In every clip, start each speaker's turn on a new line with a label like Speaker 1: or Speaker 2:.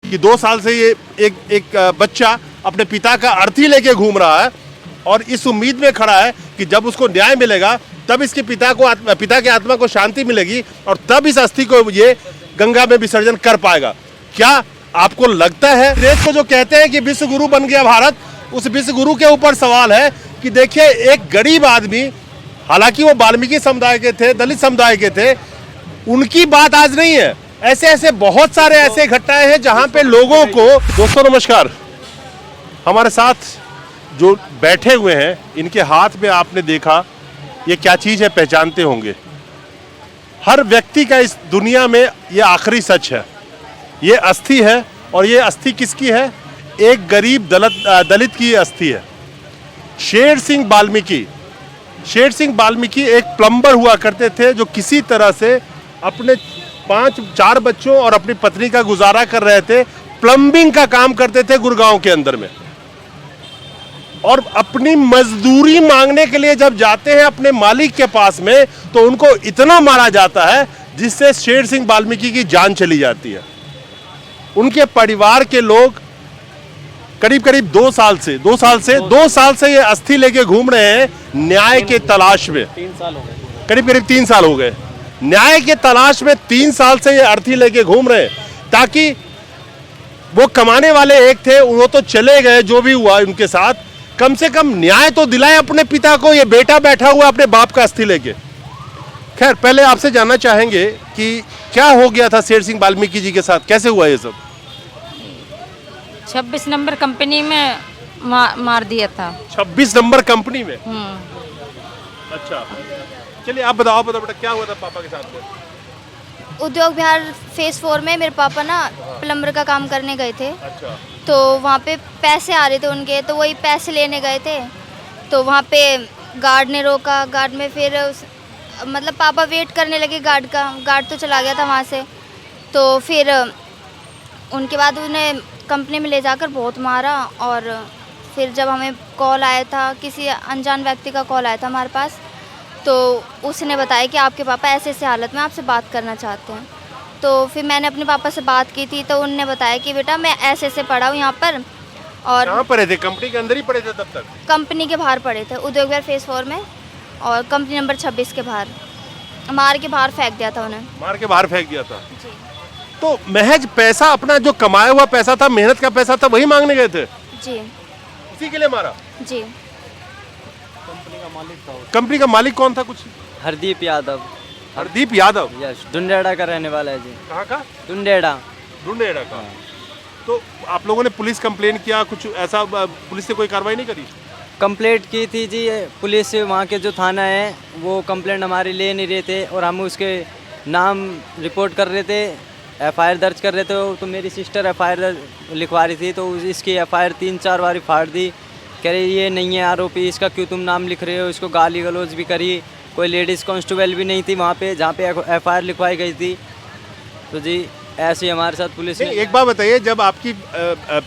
Speaker 1: कि 2 साल से ये एक बच्चा अपने पिता का अर्थी लेके घूम रहा है और इस उम्मीद में खड़ा है कि जब उसको न्याय मिलेगा तब इसके पिता के आत्मा को शांति मिलेगी और तब इस अस्थि को ये गंगा में विसर्जन कर पाएगा। क्या आपको लगता है देश को जो कहते हैं कि विश्व गुरु बन गया भारत, उस विश्व गुरु के ऊपर सवाल है कि देखिए एक गरीब आदमी, हालांकि वो वाल्मीकि समुदाय के थे, दलित समुदाय के थे, उनकी बात आज नहीं है। ऐसे ऐसे बहुत सारे ऐसे घटनाएं हैं जहां पे लोगों को। दोस्तों नमस्कार, हमारे साथ जो बैठे हुए हैं इनके हाथ में आपने देखा ये क्या चीज है, पहचानते होंगे। हर व्यक्ति का इस दुनिया में ये आखिरी सच है। ये अस्थि है और ये अस्थि किसकी है? एक गरीब दलित की अस्थि है। शेर सिंह वाल्मीकि एक प्लम्बर हुआ करते थे जो किसी तरह से अपने 4 बच्चों और अपनी पत्नी का गुजारा कर रहे थे। प्लम्बिंग का काम करते थे गुड़गांव के अंदर में, और अपनी मजदूरी मांगने के लिए जब जाते हैं अपने मालिक के पास में तो उनको इतना मारा जाता है जिससे शेर सिंह वाल्मीकि की जान चली जाती है। उनके परिवार के लोग करीब 2 साल से ये अस्थि लेके घूम रहे हैं न्याय के तलाश में।
Speaker 2: 3 साल हो गए,
Speaker 1: करीब 3 साल हो गए न्याय के तलाश में। 3 साल से ये अर्थी लेके घूम रहे हैं ताकि वो कमाने वाले एक थे, वो तो चले गए, जो भी हुआ उनके साथ, कम से कम न्याय तो दिलाए अपने पिता को। ये बेटा बैठा हुआ अपने बाप का अस्थि लेके। खैर, पहले आपसे जानना चाहेंगे कि क्या हो गया था शेर सिंह वाल्मीकि जी के साथ, कैसे हुआ ये सब?
Speaker 3: 26 नंबर कंपनी में मार दिया था।
Speaker 1: 26 नंबर कंपनी में? अच्छा, चलिए आप बताओ बेटा क्या हुआ था पापा के साथ में?
Speaker 4: उद्योग विहार फेज 4 में मेरे पापा ना प्लम्बर का काम करने गए थे।
Speaker 1: अच्छा।
Speaker 4: तो वहाँ पे पैसे आ रहे थे उनके, तो वही पैसे लेने गए थे। तो वहाँ पे गार्ड ने रोका। गार्ड में फिर मतलब पापा वेट करने लगे गार्ड का। गार्ड तो चला गया था वहाँ से। तो फिर उनके बाद उन्हें कंपनी में ले जाकर बहुत मारा। और फिर जब हमें कॉल आया था, किसी अनजान व्यक्ति का कॉल आया था हमारे पास, तो उसने बताया कि आपके पापा ऐसे ऐसे हालत में आपसे बात करना चाहते हैं। तो फिर मैंने अपने पापा से बात की थी, तो उनने बताया कि बेटा मैं ऐसे ऐसे पढ़ा हूँ यहाँ पर। और
Speaker 1: कहाँ पढ़े थे? कंपनी के अंदर ही पढ़े थे तब तक?
Speaker 4: कंपनी के बाहर पढ़े थे, उद्योग विहार फेज 4 में, और कंपनी नंबर 26 के बाहर। मार के बाहर फेंक दिया था उन्हें।
Speaker 1: मार के बाहर फेंक दिया था जी। तो महज पैसा, अपना जो कमाया हुआ पैसा था, मेहनत का पैसा था, वही मांगने गए थे
Speaker 4: जी?
Speaker 1: उसी के लिए मारा
Speaker 4: जी।
Speaker 1: कंपनी का मालिक कौन था? कुछ
Speaker 2: हरदीप यादव।
Speaker 1: हरदीप यादव?
Speaker 2: यस, डुंडेड़ा का रहने वाला है जी।
Speaker 1: कहाँ का?
Speaker 2: डुंडेड़ा
Speaker 1: का। तो आप लोगों ने पुलिस कंप्लेन किया, कुछ ऐसा पुलिस ने कोई कार्रवाई नहीं करी?
Speaker 2: कंप्लेंट की थी जी, पुलिस वहाँ के जो थाना है वो कंप्लेंट हमारी ले नहीं रहे थे और हम उसके नाम रिपोर्ट कर रहे थे, FIR दर्ज कर रहे थे। तो मेरी सिस्टर FIR लिखवा रही थी, तो इसकी FIR 3-4 बार फाड़ दी। कह रही ये नहीं है आरोपी, इसका क्यों तुम नाम लिख रहे हो। इसको गाली गलौज भी करी। कोई लेडीज़ कांस्टेबल भी नहीं थी वहाँ पे जहाँ पे FIR लिखवाई गई थी। तो जी ऐसे ही हमारे साथ पुलिस ने।
Speaker 1: एक बात बताइए, जब आपकी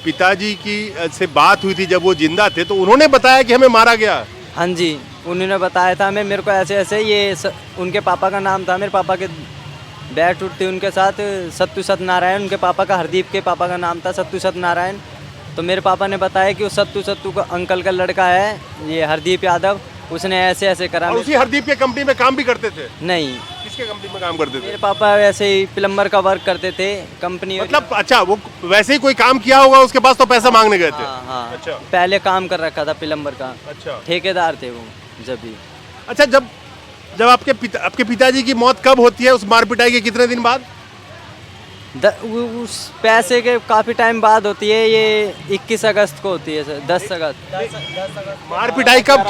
Speaker 1: पिताजी की से बात हुई थी, जब वो जिंदा थे, तो उन्होंने बताया कि हमें मारा गया?
Speaker 2: हाँ जी, उन्होंने बताया था हमें। मेरे को ऐसे ऐसे ये उनके पापा का नाम था, मेरे पापा के बैठ उठते उनके साथ सत्तू सत्यनारायण। उनके पापा का, हरदीप के पापा का नाम था सत्तू सत्यनारायण। तो मेरे पापा ने बताया कि वो सत्तू का अंकल का लड़का है ये हरदीप यादव, उसने ऐसे ऐसे करा।
Speaker 1: और उसी हरदीप के कंपनी में काम भी करते थे?
Speaker 2: नहीं।
Speaker 1: किसके कंपनी में काम करते थे?
Speaker 2: मेरे पापा वैसे ही प्लम्बर का वर्क करते थे कंपनी।
Speaker 1: मतलब अच्छा, वो वैसे ही कोई काम किया होगा, उसके पास तो पैसा मांगने गए थे?
Speaker 2: हाँ।
Speaker 1: अच्छा।
Speaker 2: पहले काम कर रखा था प्लम्बर का।
Speaker 1: अच्छा।
Speaker 2: ठेकेदार थे वो जब भी।
Speaker 1: अच्छा, जब आपके पिताजी की मौत कब होती है? उस मार पिटाई के कितने दिन बाद?
Speaker 2: उस पैसे के काफ़ी टाइम बाद होती है। ये 21 अगस्त को होती है सर। 10 अगस्त।
Speaker 1: मार पिटाई कब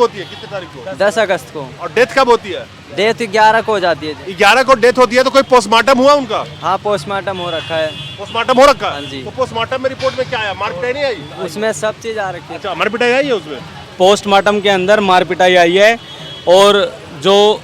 Speaker 1: होती है? कितने तारीख को?
Speaker 2: 10 अगस्त को।
Speaker 1: और डेथ कब होती है?
Speaker 2: डेथ 11 को हो जाती है।
Speaker 1: 11 को डेथ होती है। तो कोई पोस्टमार्टम हुआ उनका?
Speaker 2: हाँ, पोस्टमार्टम हो रखा है।
Speaker 1: पोस्टमार्टम हो रखा है?
Speaker 2: हाँ जी।
Speaker 1: तो पोस्टमार्टम में रिपोर्ट में क्या आया? मार पिटाई नहीं आई?
Speaker 2: उसमें सब चीज़ आ रखी है।
Speaker 1: अच्छा, मार पिटाई आई है उसमें?
Speaker 5: पोस्टमार्टम के अंदर मार पिटाई आई है। और जो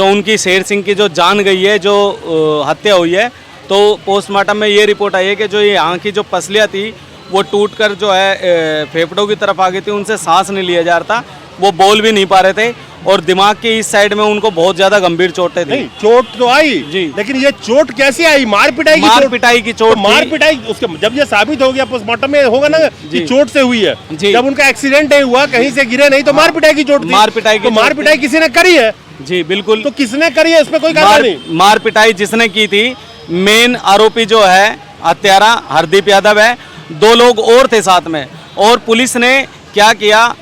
Speaker 5: उनकी शेर सिंह की जो जान गई है, जो हत्या हुई है, तो पोस्टमार्टम में ये रिपोर्ट आई है कि जो ये यहाँ की जो पसलियाँ थी वो टूटकर जो है फेफड़ों की तरफ आ गई थी, उनसे सांस नहीं लिया जा रहा था। वो बोल भी नहीं पा रहे थे और दिमाग के इस साइड में उनको बहुत ज्यादा गंभीर चोटें थी।
Speaker 1: नहीं, चोट तो आई
Speaker 5: जी।
Speaker 1: लेकिन ये चोट कैसे आई? मार पिटाई की
Speaker 5: मार
Speaker 1: चोट?
Speaker 5: पिटाई की चोट
Speaker 1: तो मार
Speaker 5: थी।
Speaker 1: पिटाई उसके जब ये साबित हो गया पोस्टमार्टम में होगा ना कि
Speaker 5: जी।
Speaker 1: चोट से हुई है।
Speaker 5: जी।
Speaker 1: जब उनका एक्सीडेंट नहीं हुआ, कहीं से गिरे नहीं, तो मार पिटाई की चोट थी।
Speaker 5: मार पिटाई की
Speaker 1: तो मार
Speaker 5: चोट
Speaker 1: पिटाई
Speaker 5: थी।
Speaker 1: किसी ने करी है।
Speaker 5: जी बिल्कुल।
Speaker 1: तो किसने करी है इसमें कोई कारण नहीं।
Speaker 5: मार पिटाई जिसने की थी, मेन आरोपी जो है हत्यारा हरदीप यादव है, 2 लोग और थे साथ में। और पुलिस ने क्या किया,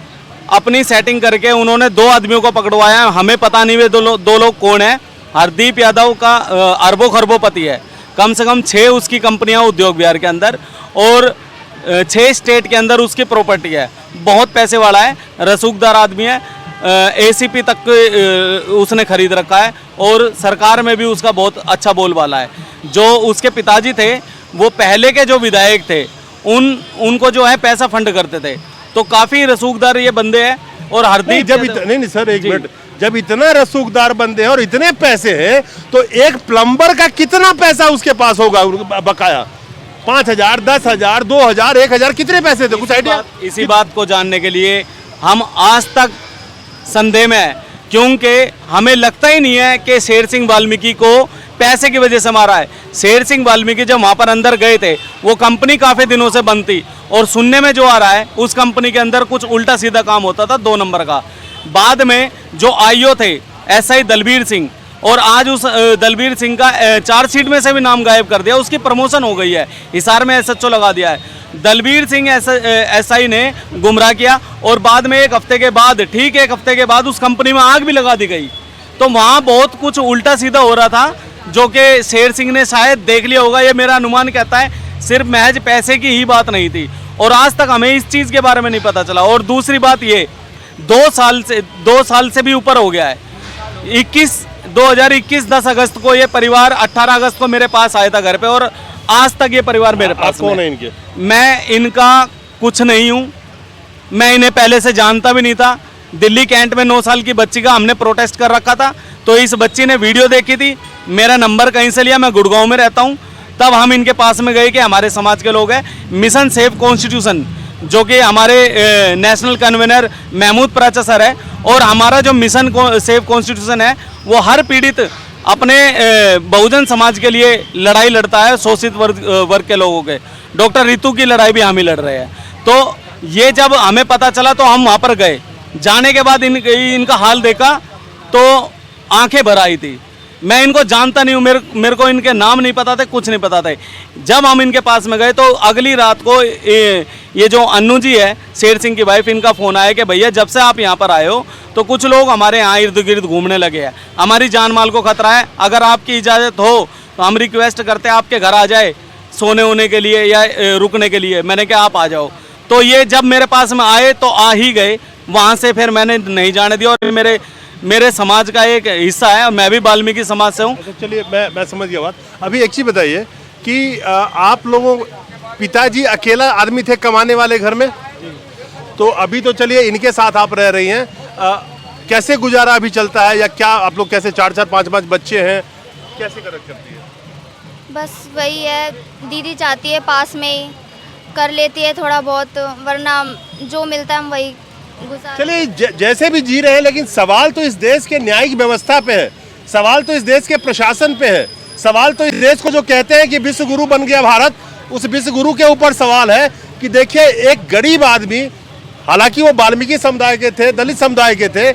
Speaker 5: अपनी सेटिंग करके उन्होंने 2 आदमियों को पकड़वाया। हमें पता नहीं वे दो लोग कौन है। हरदीप यादव का अरबों खरबोपति है, कम से कम 6 उसकी कंपनियां उद्योग बिहार के अंदर और 6 स्टेट के अंदर उसकी प्रॉपर्टी है। बहुत पैसे वाला है, रसूखदार आदमी है। एसीपी तक उसने खरीद रखा है और सरकार में भी उसका बहुत अच्छा बोलबाला है। जो उसके पिताजी थे वो पहले के जो विधायक थे उनको जो है पैसा फंड करते थे। तो काफी रसूखदार ये बंदे हैं। और हरदीप
Speaker 1: नहीं सर, एक मिनट, जब इतना रसूखदार बंदे हैं और इतने पैसे हैं तो एक प्लम्बर का कितना पैसा उसके पास होगा बकाया? 5,000, 10,000, 2,000, 1,000 कितने पैसे थे? कुछ आइडिया?
Speaker 5: इसी बात को जानने के लिए हम आज तक संदेह में है, क्योंकि हमें लगता ही नहीं है कि शेर सिंह वाल्मीकि को पैसे की वजह से मारा है। शेर सिंह वाल्मीकि जब वहाँ पर अंदर गए थे, वो कंपनी काफ़ी दिनों से बंद थी और सुनने में जो आ रहा है उस कंपनी के अंदर कुछ उल्टा सीधा काम होता था 2 नंबर का। बाद में जो आईओ थे एसआई दलबीर सिंह, और आज उस दलबीर सिंह का चार्जशीट में से भी नाम गायब कर दिया, उसकी प्रमोशन हो गई है, हिसार में एसएचओ लगा दिया है। दलबीर सिंह एसआई ने गुमराह किया और बाद में 1 हफ्ते के बाद, ठीक 1 हफ्ते के बाद उस कंपनी में आग भी लगा दी गई। तो वहाँ बहुत कुछ उल्टा सीधा हो रहा था जो कि शेर सिंह ने शायद देख लिया होगा। ये मेरा अनुमान कहता है, सिर्फ महज पैसे की ही बात नहीं थी और आज तक हमें इस चीज़ के बारे में नहीं पता चला। और दूसरी बात ये, 2 साल से भी ऊपर हो गया है। 2021 10 अगस्त को ये परिवार 18 अगस्त को मेरे पास आया था घर पे और आज तक ये परिवार मेरे पास
Speaker 1: कौन
Speaker 5: में।
Speaker 1: है इनके?
Speaker 5: मैं इनका कुछ नहीं हूँ, मैं इन्हें पहले से जानता भी नहीं था। दिल्ली कैंट में 9 साल की बच्ची का हमने प्रोटेस्ट कर रखा था, तो इस बच्ची ने वीडियो देखी थी, मेरा नंबर कहीं से लिया, मैं गुड़गांव में रहता हूँ, तब हम इनके पास में गए कि हमारे समाज के लोग हैं। मिशन सेव कॉन्स्टिट्यूशन जो कि हमारे national convener Mahmood Paracha sir है, और हमारा जो मिशन सेव कॉन्स्टिट्यूशन है वो हर पीड़ित अपने बहुजन समाज के लिए लड़ाई लड़ता है, शोषित वर्ग के लोगों के। डॉक्टर रितु की लड़ाई भी हम ही लड़ रहे हैं। तो ये जब हमें पता चला तो हम वहाँ पर गए। जाने के बाद इनका हाल देखा तो आंखें भर आई थी। मैं इनको जानता नहीं हूँ, मेरे को इनके नाम नहीं पता थे, कुछ नहीं पता था। जब हम इनके पास में गए तो अगली रात को ये जो अन्नू जी है, शेर सिंह की वाइफ, इनका फ़ोन आया कि भैया जब से आप यहाँ पर आए हो तो कुछ लोग हमारे यहाँ इर्द गिर्द घूमने लगे हैं, हमारी जान माल को खतरा है, अगर आपकी इजाज़त हो तो हम रिक्वेस्ट करते हैं आपके घर आ जाए सोने होने के लिए या रुकने के लिए। मैंने कहा आप आ जाओ। तो ये जब मेरे पास में आए तो आ ही गए, वहाँ से फिर मैंने नहीं जाने दिया। और मेरे समाज का एक हिस्सा है, मैं भी वाल्मीकि समाज से हूँ।
Speaker 1: अच्छा चलिए, मैं समझ गया बात। अभी एक चीज़ बताइए कि आप लोगों, पिताजी अकेला आदमी थे कमाने वाले घर में, तो अभी तो चलिए इनके साथ आप रह रही हैं, कैसे गुजारा अभी चलता है, या क्या आप लोग कैसे 4-4 5-5 बच्चे हैं, कैसे करती है?
Speaker 4: बस वही है, दीदी चाहती है पास में ही कर लेती है थोड़ा बहुत, वरना जो मिलता है हम वही गुजार।
Speaker 1: चलिए जैसे भी जी रहे हैं, लेकिन सवाल तो इस देश के न्यायिक व्यवस्था पे है, सवाल तो इस देश के प्रशासन पे है, सवाल तो इस देश को जो कहते हैं कि विश्व गुरु बन गया भारत, उस विश्व गुरु के ऊपर सवाल है कि देखिए एक गरीब आदमी, हालांकि वो वाल्मीकि समुदाय के थे, दलित समुदाय के थे,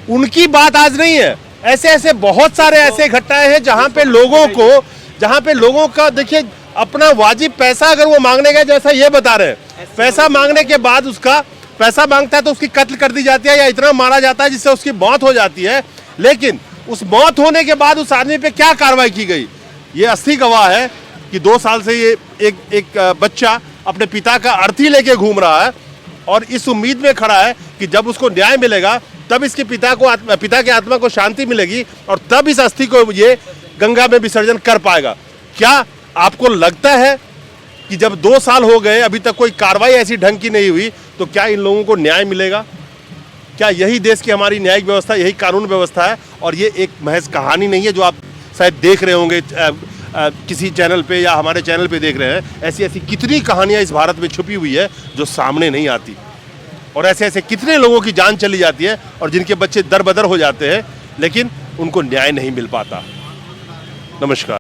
Speaker 1: उनकी बात आज नहीं है। ऐसे ऐसे बहुत सारे ऐसे घटनाएं हैं जहाँ पे लोगों का देखिए अपना वाजिब पैसा अगर वो मांगने गए, जैसा ये बता रहे हैं, पैसा मांगने के बाद उसका पैसा मांगता है तो उसकी कत्ल कर दी जाती है या इतना मारा जाता है जिससे उसकी मौत हो जाती है। लेकिन उस मौत होने के बाद उस आदमी पे क्या कार्रवाई की गई, ये अस्थि गवाह है कि 2 साल से ये एक बच्चा अपने पिता का अर्थी लेके घूम रहा है और इस उम्मीद में खड़ा है कि जब उसको न्याय मिलेगा तब इसके पिता के आत्मा को शांति मिलेगी और तब इस अस्थि को ये गंगा में विसर्जन कर पाएगा। क्या आपको लगता है कि जब 2 साल हो गए अभी तक कोई कार्रवाई ऐसी ढंग की नहीं हुई, तो क्या इन लोगों को न्याय मिलेगा? क्या यही देश की हमारी न्यायिक व्यवस्था, यही कानून व्यवस्था है? और ये एक महज कहानी नहीं है जो आप शायद देख रहे होंगे किसी चैनल पे या हमारे चैनल पे देख रहे हैं। ऐसी ऐसी कितनी कहानियां इस भारत में छुपी हुई है जो सामने नहीं आती। और ऐसे ऐसे कितने लोगों की जान चली जाती है और जिनके बच्चे दर बदर हो जाते हैं, लेकिन उनको न्याय नहीं मिल पाता। नमस्कार।